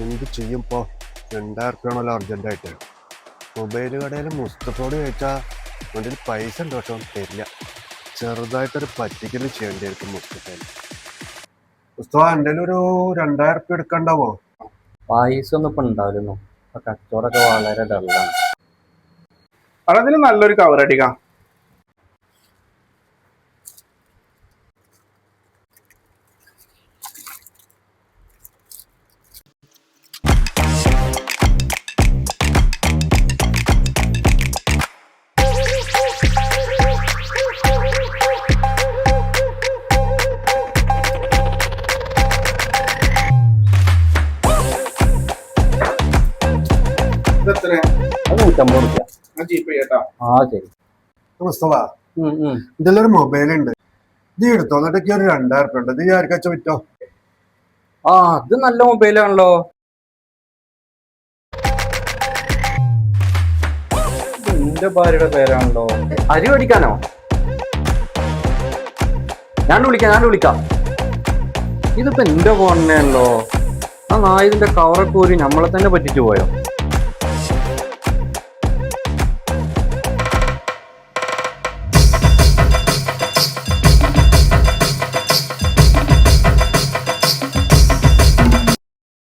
എന്ത് ചെയ്യുമ്പോ 2000 അർജന്റായിട്ട് മൊബൈൽ കടയിൽ മുസ്തഫോട് ചോദിച്ചാൽ അവൻ്റെ പൈസ ഉണ്ട് പക്ഷെ അവൻ തരില്ല. ചെറുതായിട്ടൊരു പറ്റിക്കൽ ചെയ്യേണ്ടിയിരിക്കും മുസ്തഫയിൽ. മുസ്തഫ എൻ്റെ ഒരു 2000 എടുക്കണ്ടാവോ? പൈസ ഒന്നും ഇപ്പൊ ഉണ്ടാവില്ലെന്നു. ഇപ്പൊ കച്ചവടമൊക്കെ വളരെ ഡള്ളാണ്. അതിന് നല്ലൊരു കവർ അടിക്കാം. അത് 150 റുപ്യ. ജീപ്പ് ചെയ്യട്ടാ. ആ ശരി. മുസ്തഫ ഇതിലൊരു മൊബൈൽ ഉണ്ട്, ഇത് എടുത്തോ. എന്നിട്ടൊക്കെ ഒരു 2000 ഉണ്ട്. ഇത് ആർക്കാച്ച പറ്റോ? ആ അത് നല്ല മൊബൈലാണല്ലോ. എന്റെ ഭാര്യയുടെ പേരാണല്ലോ. അരി മേടിക്കാനോ? ഞാൻ വിളിക്കാം. ഇതിപ്പോ എന്റെ ഫോണിനെയല്ലോ. ആ നായതിന്റെ കവറൊക്കെ ഊരി നമ്മളെ തന്നെ പറ്റിച്ചു പോയോ?